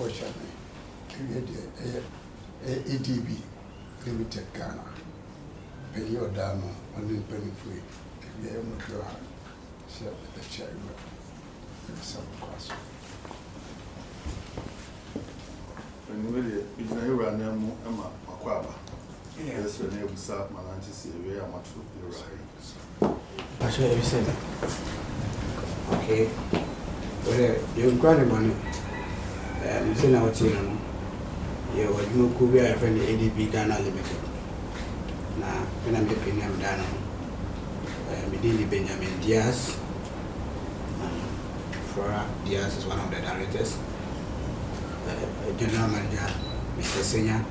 unfortunately, ADB Limited Ghana. Penny or down on the penny free. We are not your hand. Share the chair. Some class. When you really, if I run them, Emma, Aquaba. Yes, when you start my lunch, see where I'm at. I show you said that. Okay. Well, you've got the money. I'm saying out here. Yeah, what you could be a friend ADB Ghana Limited. Now, when I'm making them down, Medini Benjamin Diaz. Flora Diaz is one of the directors. General Manager, Mr. Senior,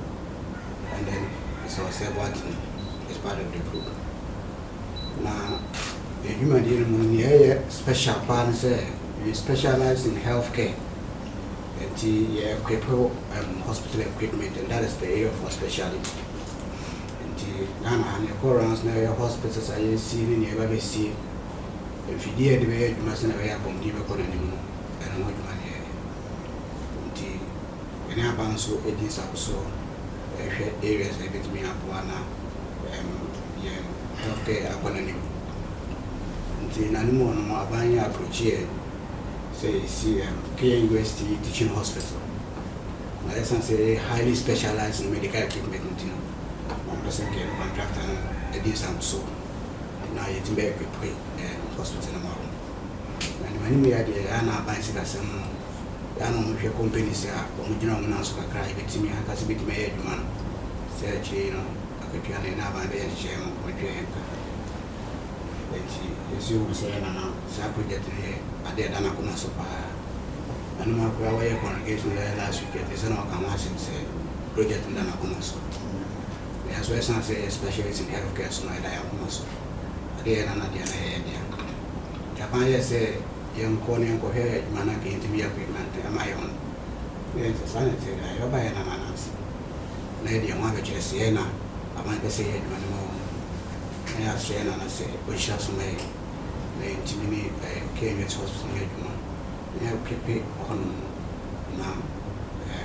and then Mr. Osebwati is part of the group. Now, the human being special partners, we specialize in healthcare and the hospital equipment, and that is the area of our specialty. And the Ghana and the Korans now hospitals are seen in the see. If you did the way you must never have on the economy, I don't know what you want here. And I have also a also areas a bit me up one healthcare economy. And animal no abanya approach here say see KNUST Teaching Hospital. My essence say highly specialized in medical equipment, you know. One person can contract and a decent so now you can be equipped hospital tomorrow. And when we are there, I know by some I know if your companies are original so cry with me, I can see with my man. Say, you know, I could be an another day and share with your hand. As you say, now, Sakujet here, but they are not going to supply. And my prayer congregation last week, there's no commercial say project in Danacomaso. As well as I say, specialists in healthcare, so I am also. They are not the idea. Japan say, young corner and coherent manaki into me equipment, my own. There's a sanitary, I hope I am an answer. Lady, I want to just Siena, I might say it one more. I asked Siena and I say, we shall may intimidate KNUST Hospital. I have kept it on now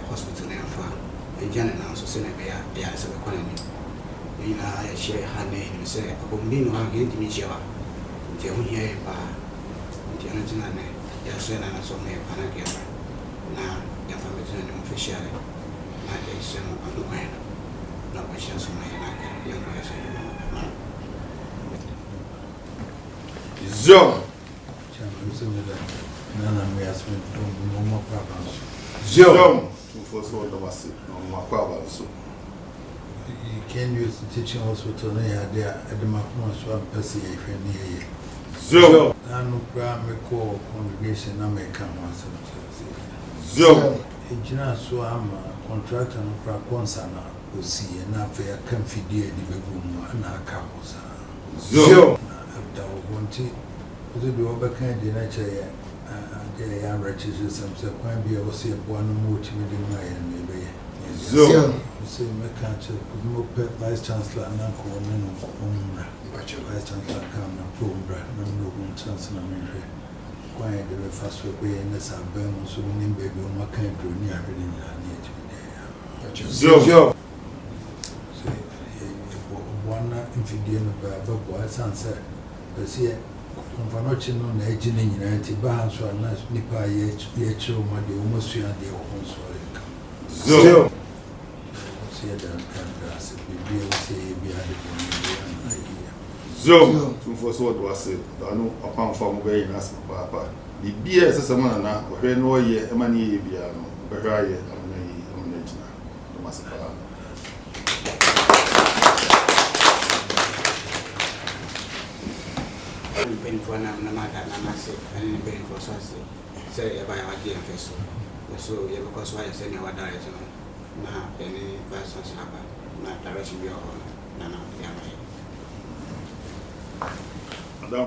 hospital and far. In general, now, so send a bear, the answer of economy. I share her name and say, I will be no again to meet you. Until we hear about the original name, yes, and I saw me Panagama. Now, your family officially, not a son of the way. Not which is my young person. Zoom! None of me has been no more problems. Zoom! To first one of us, no more problems. You can use the teaching hospital there at the Macron Percy if you need. Zoom! I know Gram call congregation, I may come once. Zoom! Engineer, so I'm a contractor and a concern. Will see enough for a comfy dear the bedroom and our couples. Zoom! The overkind in nature, they are wretches, some quite be able to see one more timid in my end. Zoom! Say, my country, Vice Chancellor and Uncle Ombra, Vice Chancellor come and Ombra, no Chancellor Mary. Quiet the first way in the suburban, so many baby on my country near it. Zoom! One infidel about boys answer, but see, Confanochi no aging in United Barnes or nice Nipa yet, my dear, almost 3 and the open soil. Zoom! Zoom! To first what was it? I know upon from way in us, Papa. The beer is a man now, when no year, a money piano, Beraya, and Nature. Massacre. I'm paying for Namasa and paying for Sassi. Say about our dear vessel. So, yeah, because why I send you a direction. Now, any persons have not direction your own. None of the